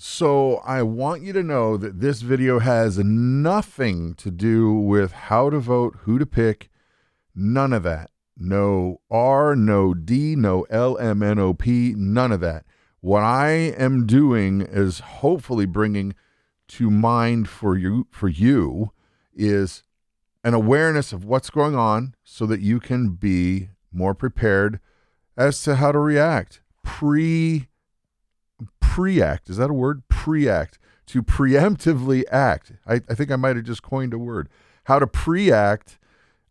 So I want you to know that this video has nothing to do with how to vote, who to pick, none of that. No R, no D, no L, M, N, O, P, none of that. What I am doing is hopefully bringing to mind for you is an awareness of what's going on so that you can be more prepared as to how to react. Preact, is that a word? Preact, to preemptively act. I think I might have just coined a word. How to preact,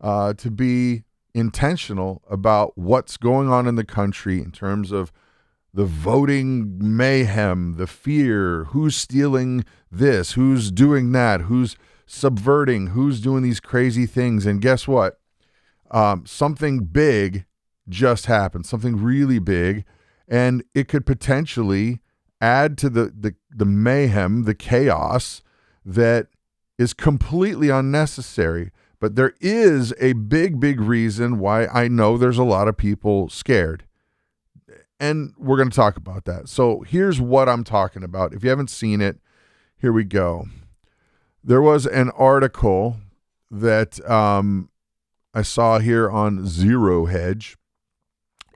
to be intentional about what's going on in the country in terms of the voting mayhem, the fear, who's stealing this, who's doing that, who's subverting, who's doing these crazy things. And guess what? Something big just happened, something really big, and it could potentially add to the mayhem, the chaos that is completely unnecessary. But there is a big reason why I know there's a lot of people scared. And we're going to talk about that. So here's what I'm talking about. If you haven't seen it, here we go. There was an article that I saw here on Zero Hedge.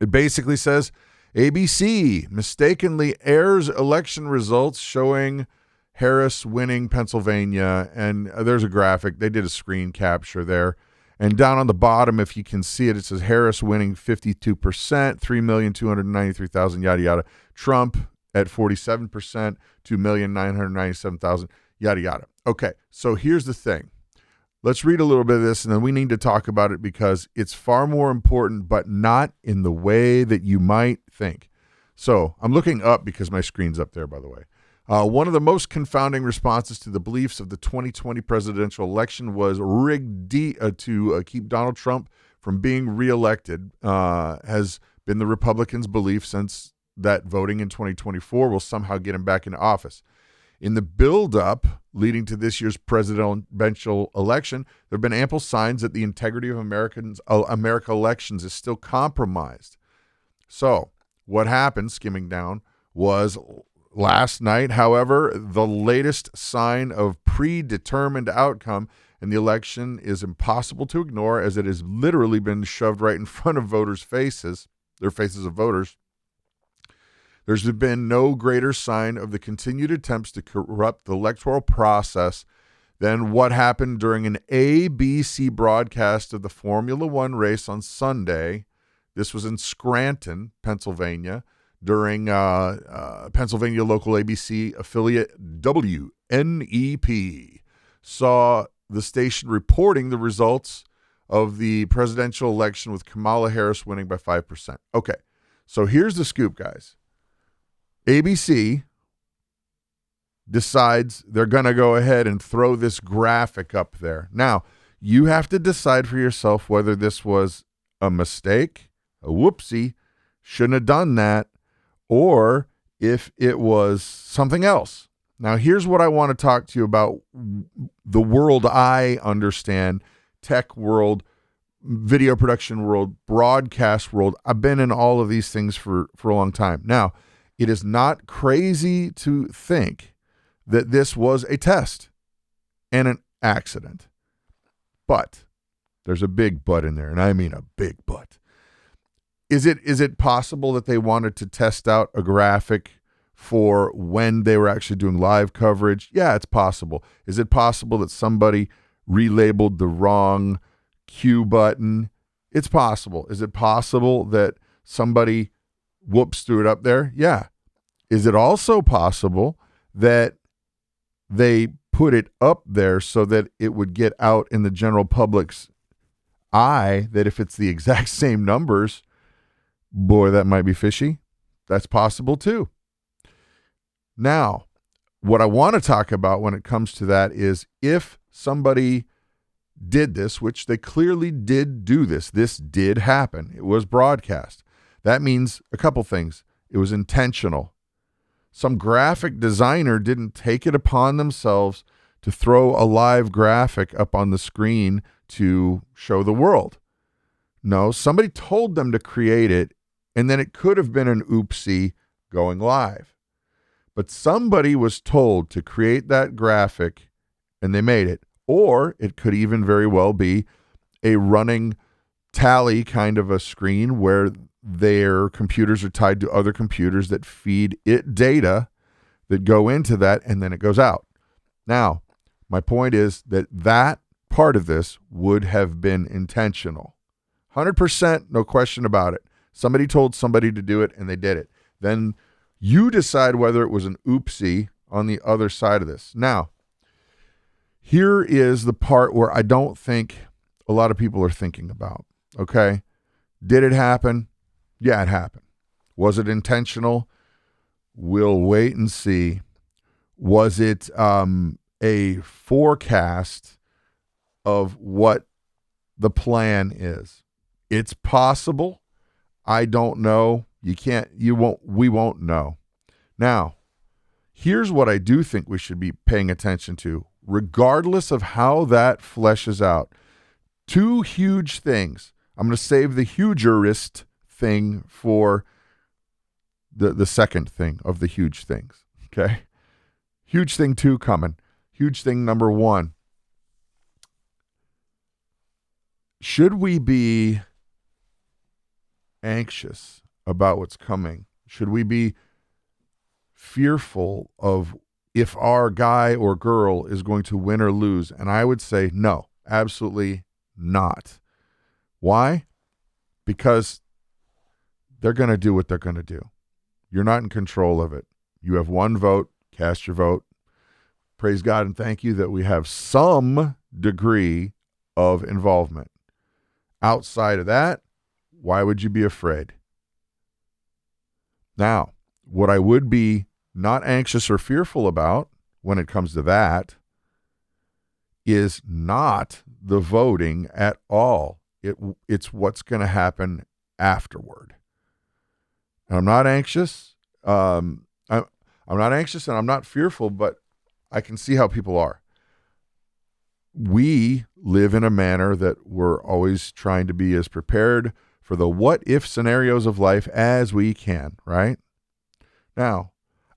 It basically says, ABC mistakenly airs election results showing Harris winning Pennsylvania. And there's a graphic. They did a screen capture there. And down on the bottom, if you can see it, it says Harris winning 52%, 3,293,000, yada, yada. Trump at 47%, 2,997,000, yada, yada. Okay, so here's the thing. Let's read a little bit of this, and then we need to talk about it because it's far more important, but not in the way that you might think. So I'm looking up because my screen's up there, by the way. One of the most confounding responses to the beliefs of the 2020 presidential election was rigged to keep Donald Trump from being reelected, has been the Republicans' belief since that voting in 2024 will somehow get him back into office. In the buildup leading to this year's presidential election, there have been ample signs that the integrity of American elections is still compromised. So what happened, skimming down, was last night, however, the latest sign of predetermined outcome in the election is impossible to ignore as it has literally been shoved right in front of voters' faces, their faces of voters. There's been no greater sign of the continued attempts to corrupt the electoral process than what happened during an ABC broadcast of the Formula One race on Sunday. This was in Scranton, Pennsylvania, during Pennsylvania local ABC affiliate WNEP. Saw the station reporting the results of the presidential election with Kamala Harris winning by 5%. Okay, so here's the scoop, guys. ABC decides they're going to go ahead and throw this graphic up there. Now, you have to decide for yourself whether this was a mistake, a whoopsie, shouldn't have done that, or if it was something else. Now, here's what I want to talk to you about: the world I understand, tech world, video production world, broadcast world. I've been in all of these things for a long time. Now, it is not crazy to think that this was a test and an accident. But there's a big but in there, and I mean a big but. Is it possible that they wanted to test out a graphic for when they were actually doing live coverage? Yeah, it's possible. Is it possible that somebody relabeled the wrong Q button? It's possible. Is it possible that somebody threw it up there? Yeah. Is it also possible that they put it up there so that it would get out in the general public's eye, that if it's the exact same numbers, boy, that might be fishy? That's possible too. Now, what I want to talk about when it comes to that is if somebody did this, which they clearly did do this did happen. It was broadcast. That means a couple things. It was intentional. Some graphic designer didn't take it upon themselves to throw a live graphic up on the screen to show the world. No, somebody told them to create it, and then it could have been an oopsie going live. But somebody was told to create that graphic and they made it. Or it could even very well be a running tally kind of a screen where their computers are tied to other computers that feed it data that go into that, and then it goes out. Now, my point is that that part of this would have been intentional. 100%, no question about it. Somebody told somebody to do it, and they did it. Then you decide whether it was an oopsie on the other side of this. Now, here is the part where I don't think a lot of people are thinking about, okay? Did it happen? Yeah, it happened. Was it intentional? We'll wait and see. Was it a forecast of what the plan is? It's possible. I don't know. We won't know. Now, here's what I do think we should be paying attention to, regardless of how that fleshes out. Two huge things. I'm going to save the hugerist thing for the second thing of the huge things. Okay. Huge thing 2 coming. Huge thing number 1. Should we be anxious about what's coming? Should we be fearful of if our guy or girl is going to win or lose? And I would say no, absolutely not. Why? Because they're going to do what they're going to do. You're not in control of it. You have one vote. Cast your vote. Praise God and thank you that we have some degree of involvement. Outside of that, why would you be afraid? Now, what I would be not anxious or fearful about when it comes to that is not the voting at all. It's what's going to happen afterward. And I'm not anxious. I'm not anxious and I'm not fearful, but I can see how people are. We live in a manner that we're always trying to be as prepared for the what-if scenarios of life as we can, right? Now,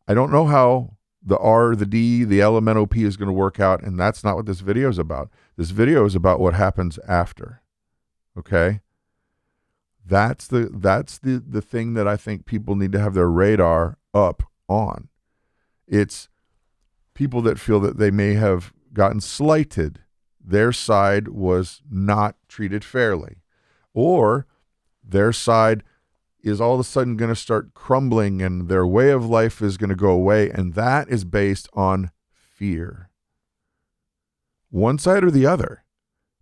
I don't know how the R, the D, the L, M, N, O, P is going to work out, and that's not what this video is about. This video is about what happens after, okay? That's the thing that I think people need to have their radar up on. It's people that feel that they may have gotten slighted. Their side was not treated fairly. Or their side is all of a sudden going to start crumbling and their way of life is going to go away. And that is based on fear. One side or the other.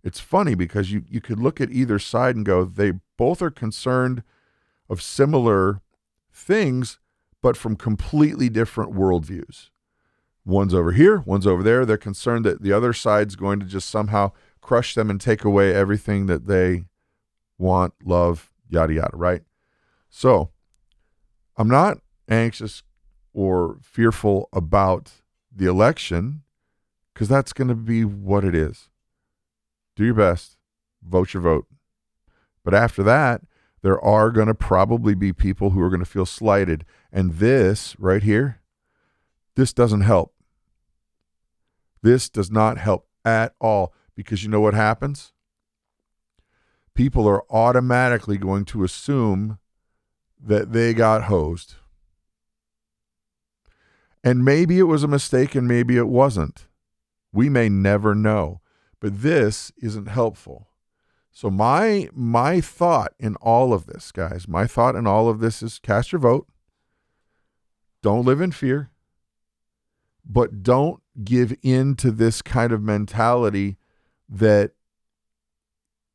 It's funny because you could look at either side and go, they both are concerned of similar things, but from completely different worldviews. One's over here, one's over there. They're concerned that the other side's going to just somehow crush them and take away everything that they want, love, yada, yada, right? So I'm not anxious or fearful about the election because that's going to be what it is. Do your best. Vote your vote. But after that, there are going to probably be people who are going to feel slighted. And this right here, this doesn't help. This does not help at all because you know what happens? People are automatically going to assume that they got hosed. And maybe it was a mistake and maybe it wasn't. We may never know. But this isn't helpful. So my thought in all of this, guys, my thought in all of this is cast your vote. Don't live in fear. But don't give in to this kind of mentality that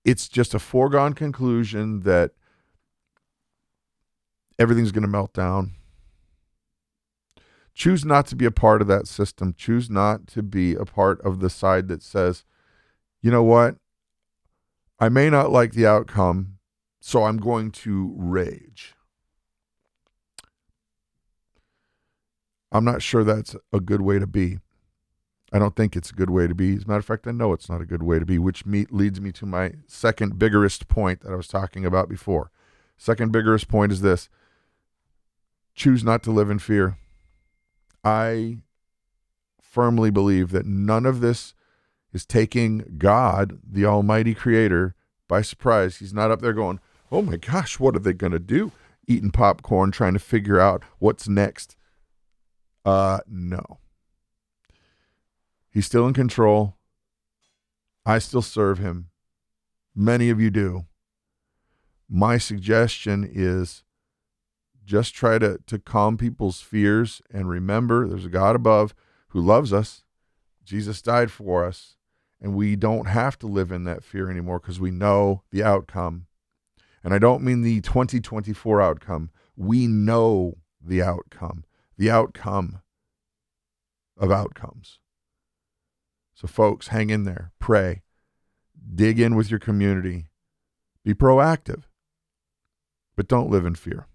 it's just a foregone conclusion that everything's going to melt down. Choose not to be a part of that system. Choose not to be a part of the side that says, you know what? I may not like the outcome, so I'm going to rage. I'm not sure that's a good way to be. I don't think it's a good way to be. As a matter of fact, I know it's not a good way to be, which leads me to my second biggerest point that I was talking about before. Second biggerest point is this. Choose not to live in fear. I firmly believe that none of this is taking God, the Almighty Creator, by surprise. He's not up there going, oh my gosh, what are they going to do? Eating popcorn, trying to figure out what's next. No. He's still in control. I still serve him. Many of you do. My suggestion is just try to calm people's fears and remember there's a God above who loves us. Jesus died for us, and we don't have to live in that fear anymore because we know the outcome. And I don't mean the 2024 outcome. We know the outcome of outcomes. So folks, hang in there, pray, dig in with your community, be proactive, but don't live in fear.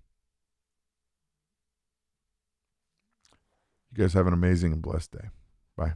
You guys have an amazing and blessed day. Bye.